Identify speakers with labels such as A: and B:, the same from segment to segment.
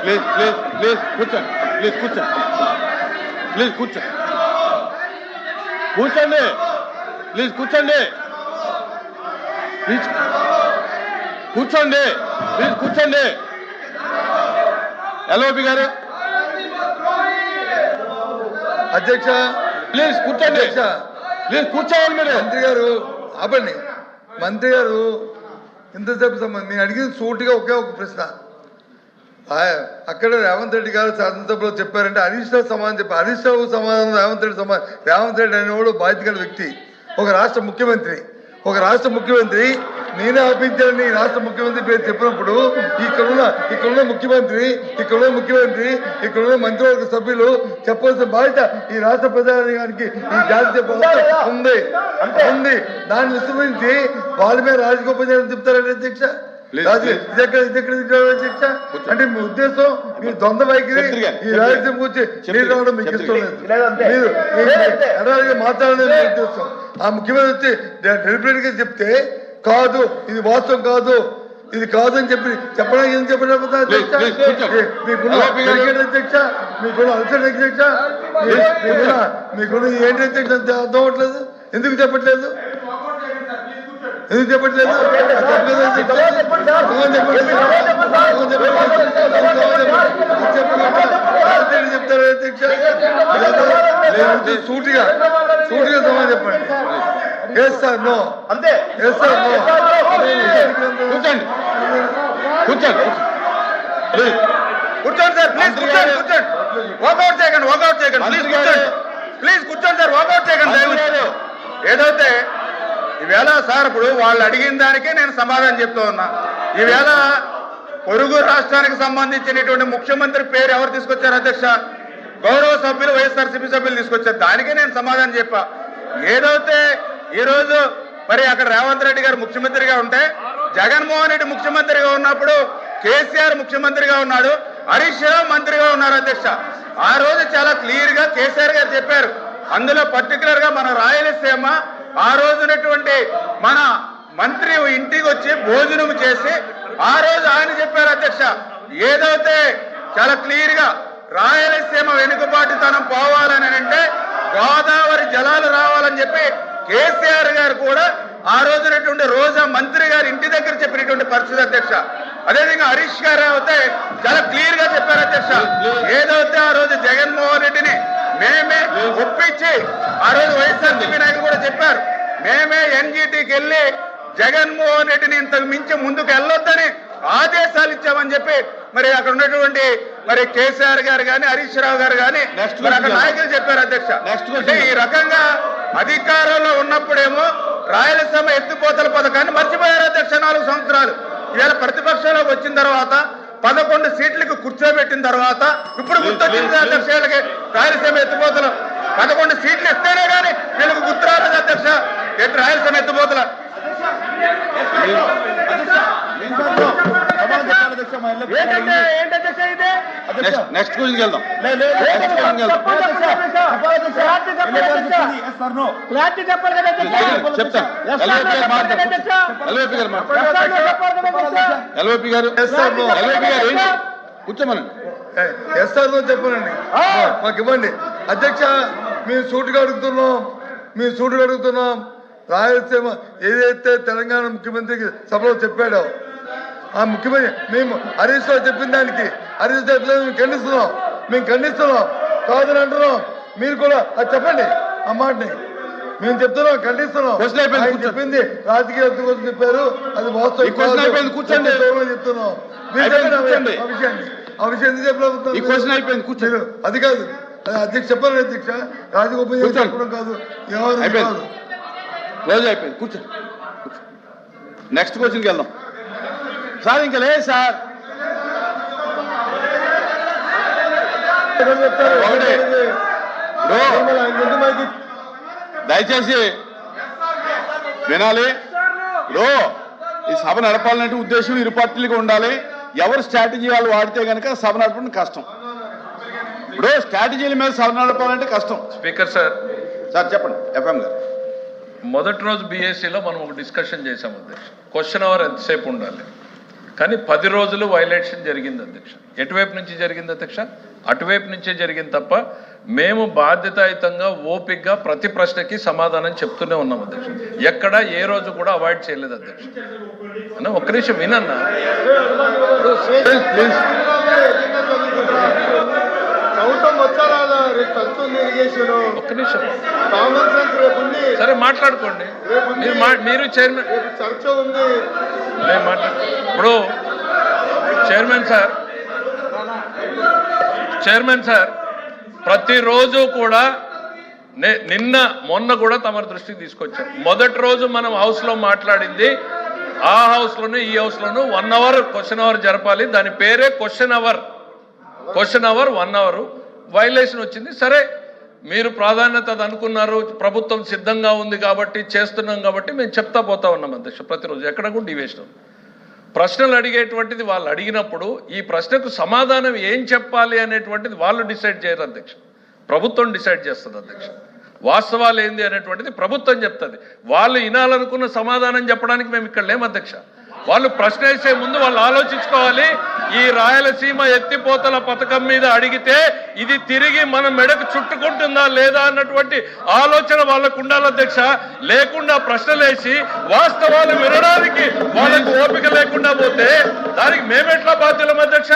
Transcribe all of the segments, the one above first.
A: Please please please కూర్చోండి. Please కూర్చోండి. Please కూర్చోండి. కూర్చోండి. ప్లీజ్ కూర్చోండి. ప్లీజ్ కూర్చోండి. ప్లీజ్ కూర్చోండి. ఎల్ఓపి గారు
B: అధ్యక్ష
A: ప్లీజ్ కూర్చోండి. ప్లీజ్ కూర్చోవాలి మీరు.
B: మంత్రి గారు ఆపండి. మంత్రి గారు ఇంతసేపు నేను అడిగింది సూటిగా ఒకే ఒక ప్రశ్న. అక్కడ రేవంత్ రెడ్డి గారు శాసనసభలో చెప్పారంటే హరీష్ రావు సమాధానం చెప్పారు. హరీష్ రావు సమాధానం రేవంత్ రెడ్డి సమాధానం. రేవంత్ రెడ్డి అనేవాడు బాధ్యత గల వ్యక్తి, ఒక రాష్ట్ర ముఖ్యమంత్రి. ఒక రాష్ట్ర ముఖ్యమంత్రి నేనే ఆపించాలని రాష్ట్ర ముఖ్యమంత్రి పేరు చెప్పినప్పుడు ఇక్కడున్న ముఖ్యమంత్రి ఇక్కడున్న మంత్రివర్గ సభ్యులు చెప్పాల్సిన బాధ్యత ఈ రాష్ట్ర ప్రజానికి ఈ జాతీయ ఉంది. దాన్ని విస్మరించి వాళ్ళ మీద రాజగోపాల్ చెప్తారంటే అధ్యక్ష. అధ్యక్ష అంటే మీ ఉద్దేశం మీరు ద్వంద్వ వైఖరి ఈ రాజ్యం కూర్చి నీరు రావడం మీకు ఇష్టం లేదు. మీరు ఎడారిగా మాట్లాడలేదు మీ ఉద్దేశం. ఆ ముఖ్యమంత్రి వచ్చి డెలిబరేట్ గా చెప్తే కాదు ఇది వాస్తవం కాదు ఇది కాదు అని చెప్పి చెప్పడానికి ఏం చెప్పడం అధ్యక్ష. మీకున్న అధ్యక్ష మీకున్న అల్సర్ అధ్యక్ష మీకున్న ఏంటి అధ్యక్ష అర్థం అవ్వట్లేదు. ఎందుకు చెప్పట్లేదు? చెప్పట్లేదు చెప్తారు అధ్యక్ష. సూటిగా సమాధానం చెప్పండి. ఎస్ సార్ నో అంతే. Yes sir no.
A: కూర్చోండి. కూర్చోండి.
C: కూర్చోండి సార్. ప్లీజ్ కూర్చోండి. వాకౌట్ చేయకండి. ప్లీజ్ కూర్చోండి. ప్లీజ్ కూర్చోండి సార్. వాకౌట్ చేయకండి. ఏదైతే ఈవేళ సార్ ఇప్పుడు వాళ్ళు అడిగిన దానికే నేను సమాధానం చెప్తూ ఉన్నా. ఈవేళ పొరుగు రాష్ట్రానికి సంబంధించినటువంటి ముఖ్యమంత్రి పేరు ఎవరు తీసుకొచ్చారు అధ్యక్ష? గౌరవ సభ్యులు వైఎస్ఆర్సీపీ సభ్యులు తీసుకొచ్చారు. దానికే నేను సమాధానం చెప్పా. ఏదైతే ఈరోజు మరి అక్కడ రేవంత్ రెడ్డి గారు ముఖ్యమంత్రిగా ఉంటే, జగన్మోహన్ రెడ్డి ముఖ్యమంత్రిగా ఉన్నప్పుడు కేసీఆర్ ముఖ్యమంత్రిగా ఉన్నాడు, హరీష్ రావు మంత్రిగా ఉన్నారు అధ్యక్ష. ఆ రోజు చాలా క్లియర్ గా కేసీఆర్ గారు చెప్పారు. అందులో పర్టికులర్ గా మన రాయలసీమ ఆ రోజునటువంటి మన మంత్రి ఇంటికి వచ్చి భోజనం చేసి ఆ రోజు ఆయన చెప్పారు అధ్యక్ష. ఏదైతే చాలా క్లియర్ గా రాయలసీమ వెనుకబాటుతనం పోవాలని అంటే గోదావరి జలాలు రావాలని చెప్పి కేసీఆర్ గారు కూడా ఆ రోజునటువంటి రోజా మంత్రి గారు ఇంటి దగ్గర చెప్పినటువంటి పరిస్థితి అధ్యక్ష. అదేవిధంగా హరీష్ గారు అయితే చాలా క్లియర్ గా చెప్పారు అధ్యక్ష. ఏదైతే ఆ రోజు జగన్మోహన్ రెడ్డిని మేమే ఒప్పించి ఆ రోజు వైఎస్ఆర్సీపీ నాయకులు కూడా చెప్పారు, మేమే ఎన్జీటీకి వెళ్ళి జగన్మోహన్ రెడ్డిని ఇంతకు మించి ముందుకు వెళ్ళొద్దని ఆదేశాలు ఇచ్చామని చెప్పి మరి అక్కడ ఉన్నటువంటి మరి కేసీఆర్ గారు కానీ హరీష్ రావు గారు కానీ మరి అక్కడ నాయకులు చెప్పారు అధ్యక్ష. అంటే ఈ రకంగా అధికారంలో ఉన్నప్పుడేమో రాయలసీమ ఎత్తిపోతల పథకాన్ని మర్చిపోయారు అధ్యక్ష 4 సంవత్సరాలు. ఇవాళ ప్రతిపక్షంలోకి వచ్చిన తర్వాత 11 సీట్లకు కూర్చోబెట్టిన తర్వాత ఇప్పుడు గుర్తొచ్చింది అధ్యక్ష. రాయలసీమ ఎత్తిపోతలు 11 సీట్లు ఇస్తేనే కానీ వీళ్ళకు గుర్తు రాలేదు అధ్యక్ష. రాయలసీమ ఎత్తిపోతల
A: నెక్స్ట్ క్వశ్చన్కి వెళ్దాం. చెప్తాను. ఎల్ఓపి గారు కూర్చోమనండి.
B: ఎస్ సార్ చెప్పనండి, మాకు ఇవ్వండి అధ్యక్ష. మేము సూటుగా అడుగుతున్నాం. రాయలసీమ ఏదైతే తెలంగాణ ముఖ్యమంత్రికి సభలో చెప్పాడో ఆ ముఖ్యమంత్రి మేము హరీష్ రావు చెప్పిన దానికి మేము ఖండిస్తున్నాం కాదని అంటున్నాం. మీరు కూడా అది చెప్పండి. ఆ మాటని మేము చెప్తున్నాం, ఖండిస్తున్నాం. చెప్పింది రాజకీయ కోసం చెప్పారు, అది వాస్తవం
A: కూర్చోండి
B: చెప్తున్నాం. ఆ విషయం ఎందుకు చెప్పలేదు? అది కాదు, అది అధ్యక్ష చెప్పాలి అధ్యక్ష. రాజగోపాల్ చెప్పడం కాదు, ఎవరు కాదు.
A: రోజు అయిపోయింది. కూర్చోండి. నెక్స్ట్ క్వశ్చన్కి వెళ్దాం సార్. ఇంకా లేదు సార్. దయచేసి వినాలి. ఈ సభ నడపాలంటే ఉద్దేశం ఇరు పార్టీలుగా ఉండాలి. ఎవరు స్ట్రాటజీ వాళ్ళు వాడితే కనుక సభ నడపడం కష్టం. ఇప్పుడు స్ట్రాటజీల మీద సభ నడపాలంటే కష్టం.
D: స్పీకర్ సార్
A: చెప్పండి. ఎఫ్ఎం గారు
D: మొదటి రోజు బీఎస్సీలో మనం ఒక డిస్కషన్ చేసాం అధ్యక్ష. క్వశ్చన్ అవర్ ఎంతసేపు ఉండాలి? కానీ 10 రోజులు వైలేషన్ జరిగింది అధ్యక్ష. ఎటువైపు నుంచి జరిగింది అధ్యక్ష? అటువైపు నుంచే జరిగింది తప్ప మేము బాధ్యతాయుతంగా ఓపికగా ప్రతి ప్రశ్నకి సమాధానం చెప్తూనే ఉన్నాం అధ్యక్ష. ఎక్కడ ఏ రోజు కూడా అవాయిడ్ చేయలేదు అధ్యక్ష. అన్న ఒక్క నిమిషం వినన్నా. ఒక్క నిమిషం సరే మాట్లాడుకోండి. మీరు చైర్మన్ ఇప్పుడు చైర్మన్ సార్ ప్రతిరోజు కూడా నిన్న మొన్న కూడా తమ దృష్టికి తీసుకొచ్చారు. మొదటి రోజు మనం హౌస్లో మాట్లాడింది ఆ హౌస్లోనూ ఈ హౌస్లోనూ 1 అవర్ క్వశ్చన్ అవర్ జరపాలి. దాని పేరే క్వశ్చన్ అవర్ 1 అవర్ వైలేషన్ వచ్చింది. సరే మీరు ప్రాధాన్యత అనుకున్నారు, ప్రభుత్వం సిద్ధంగా ఉంది కాబట్టి చేస్తున్నాం కాబట్టి మేము చెప్తా పోతా ఉన్నాం అధ్యక్ష. ప్రతిరోజు ఎక్కడ కూడా డివేషన్ ప్రశ్నలు అడిగేటువంటిది వాళ్ళు అడిగినప్పుడు ఈ ప్రశ్నకు సమాధానం ఏం చెప్పాలి అనేటువంటిది వాళ్ళు డిసైడ్ చేయరు అధ్యక్ష, ప్రభుత్వం డిసైడ్ చేస్తుంది అధ్యక్ష. వాస్తవాలు ఏంది అనేటువంటిది ప్రభుత్వం చెప్తుంది. వాళ్ళు వినాలనుకున్న సమాధానం చెప్పడానికి మేము ఇక్కడ లేము అధ్యక్ష. వాళ్ళు ప్రశ్న వేసే ముందు వాళ్ళు ఆలోచించుకోవాలి. ఈ రాయలసీమ ఎత్తిపోతల పథకం మీద అడిగితే ఇది తిరిగి మన మెడకు చుట్టుకుంటుందా లేదా అన్నటువంటి ఆలోచన వాళ్ళకు ఉండాలి అధ్యక్ష. లేకుండా ప్రశ్నలు వేసి వాస్తవాలు వినడానికి వాళ్ళకు ఓపిక లేకుండా పోతే దానికి మేమెట్లా బాధ్యులం అధ్యక్ష?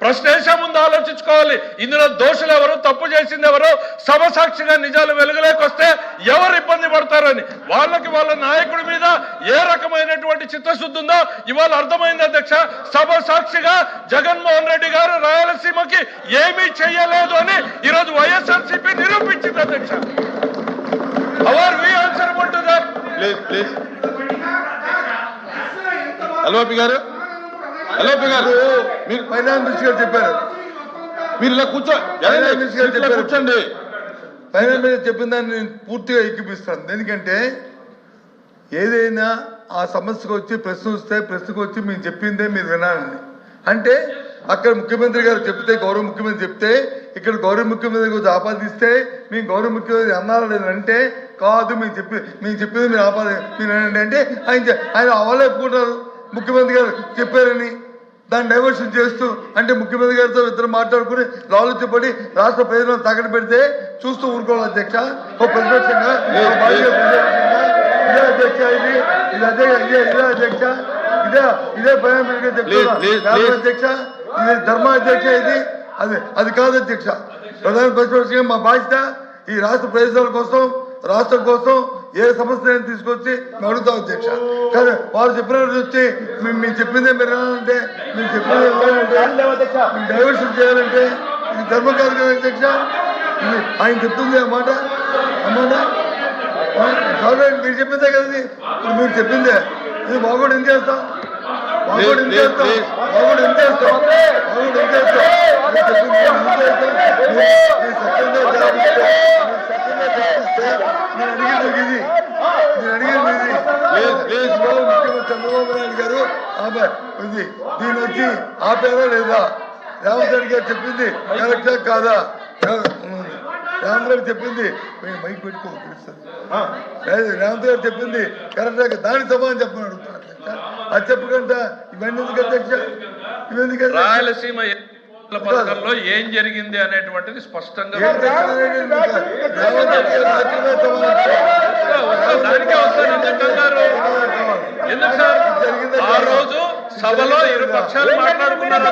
D: ప్రశ్న వేసే ముందు ఆలోచించుకోవాలి. ఇందులో దోషులు ఎవరు, తప్పు చేసింది ఎవరు, సమసాక్షిగా నిజాలు వెలుగులేకొస్తే ఎవరు ఇబ్బంది పడతారని వాళ్ళకి వాళ్ళ నాయకుడి మీద ఏ రకమైనటువంటి చిత్తశుద్ధి ఉందో ఇవాళ అర్థమైంది అధ్యక్ష. సమసాక్షిగా జగన్మోహన్ రెడ్డి గారు రాయలసీమకి ఏమీ చెయ్యలేదు అని ఈరోజు వైఎస్ఆర్సీపీ నిరూపించింది అధ్యక్ష. Are we answerable to that.
A: Please అల్వాపి గారు
B: మీరు ఫైనాన్స్ మినిస్టర్ గారు చెప్పారు,
A: మీరు ఇలా కూర్చోండి.
B: ఫైనాన్స్ మినిస్టర్ చెప్పిన దాన్ని నేను పూర్తిగా ఎక్కిపిస్తాను. ఎందుకంటే ఏదైనా ఆ సమస్యకు వచ్చి ప్రశ్నకు వచ్చి మేము చెప్పిందే మీరు వినాలని అంటే అక్కడ ముఖ్యమంత్రి గారు చెప్తే, గౌరవ ముఖ్యమంత్రి చెప్తే, ఇక్కడ గౌరవ ముఖ్యమంత్రి గురించి ఆపాదిస్తే మేము గౌరవ ముఖ్యమంత్రి అన్నారా లేదంటే కాదు మేము చెప్పింది మీరు మీరు అంటే ఆయన అవలే ఒప్పుకుంటారు. ముఖ్యమంత్రి గారు చెప్పారని దాన్ని డైవర్షన్ చేస్తూ అంటే ముఖ్యమంత్రి గారితో ఇద్దరు మాట్లాడుకుని లాలుచిపడి రాష్ట్ర ప్రజలను తగడ పెడితే చూస్తూ ఊరుకోవాలి అధ్యక్ష. ఒక ప్రతిపక్షంగా ఇదే అధ్యక్ష, ఇదే అధ్యక్ష, ఇదే ప్రధాన అధ్యక్ష, ఇది ధర్మ అధ్యక్ష, ఇది అది కాదు అధ్యక్ష. ప్రధాన ప్రతిపక్షంగా మా బాధ్యత ఈ రాష్ట్ర ప్రయోజనాల కోసం, రాష్ట్రం కోసం ఏ సమస్య తీసుకొచ్చి మేము అడుగుతాం అధ్యక్ష. కానీ వాళ్ళు చెప్పినట్టు వచ్చి మేము చెప్పిందే మీరు అంటే మేము చెప్పిందే మేము డైవర్షన్ చేయాలంటే ఇది ధర్మం కాదు కదా అధ్యక్ష. ఇది ఆయన చెప్తుంది అన్నమాట మీరు చెప్పిందే కదా, ఇప్పుడు మీరు చెప్పిందే ఇది బాగోడు ఏం చేస్తాం, బాగోడు ఏం చేస్తాం, బాగోడు ఏం చేస్తాం, బాగోడు ఏం చేస్తాం, చంద్రబాబు నాయుడు గారు ఇది దీని వచ్చి ఆపేదా లేదా, రేవంత్ రెడ్డి గారు చెప్పింది కరెక్టా కాదా, రేవంత్ రెడ్డి చెప్పింది మైక్ పెట్టుకోపిస్తుంది, రేవంత్ గారు చెప్పింది కరెక్టా, దానికి సమాధానం చెప్పమని అడుగుతున్నారు అధ్యక్ష. అది చెప్పకుండా ఇవన్నీ ఎందుకు అధ్యక్ష? ఇవన్నీ
D: రాయలసీమ పథకంలో ఏం జరిగింది అనేటువంటిది స్పష్టంగా దానికే వస్తాను. ఎందుకు సార్ ఆ రోజు సభలో ఇరు పక్షాలు మాట్లాడుకున్నారు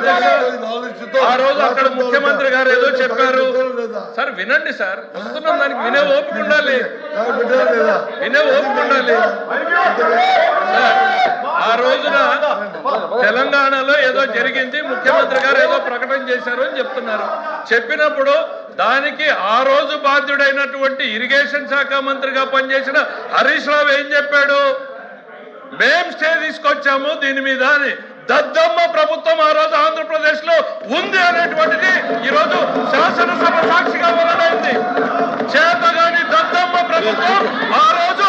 D: ఆ రోజు అక్కడ ముఖ్యమంత్రి గారు ఏదో చెప్పారు సార్. వినండి సార్, వస్తున్నాం, దానికి వినే ఓపిక ఉండాలి, వినే ఓపిక ఉండాలి. ఆ రోజున తెలంగాణలో ఏదో జరిగింది, ముఖ్యమంత్రి గారు ఏదో ప్రకటన చేశారు అని చెప్తున్నారు. చెప్పినప్పుడు దానికి ఆ రోజు బాధ్యుడైనటువంటి ఇరిగేషన్ శాఖ మంత్రిగా పనిచేసిన హరీష్ రావు ఏం చెప్పాడు? మేం స్టే తీసుకొచ్చాము దీని మీద అని. దద్దమ్మ ప్రభుత్వం ఆ రోజు ఆంధ్రప్రదేశ్ లో ఉంది అనేటువంటిది ఈరోజు శాసనసభ సాక్షిగా వెల్లడైంది. చేతగాని దద్దమ్మ ప్రభుత్వం ఆ రోజు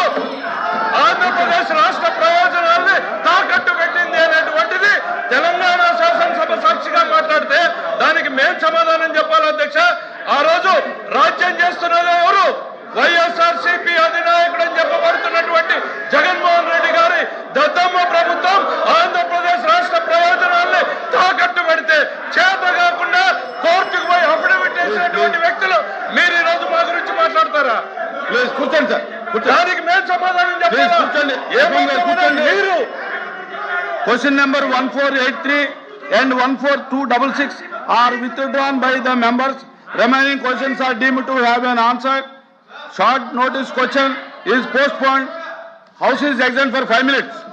D: ఆంధ్రప్రదేశ్ రాష్ట్ర ప్రయోజనాల్ని తాకట్టు పెట్టింది అనేటువంటిది తెలంగాణ శాసనసభ సాక్షిగా మాట్లాడితే దానికి మేం సమాధానం చెప్పాలి అధ్యక్ష. ఆ రోజు రాజ్యం చేస్తున్నది ఎవరు? వైఎస్ఆర్సీపీ అధినాయకుడు అని చెప్పబడుతున్నటువంటి జగన్మోహన్ రెడ్డి గారి దద్దమ్మ ప్రభుత్వం ఆంధ్రప్రదేశ్ రాష్ట్ర అటువంటి వ్యక్తులు మీరు ఈ రోజు మా గురించి మాట్లాడతారా?
A: ప్లీజ్ కూర్చోండి సార్, కూర్చోండి.
D: దానికి మేము సమాధానం
A: ప్లీజ్
D: చెప్పాలా?
A: కూర్చోండి.
D: ఏమైనా
A: కూర్చోండి.
D: మీరు
A: Question number 1483 and 14266 are withdrawn by the members. Remaining questions are deemed to have been answered. Short notice question is postponed. House is adjourned for 5 minutes.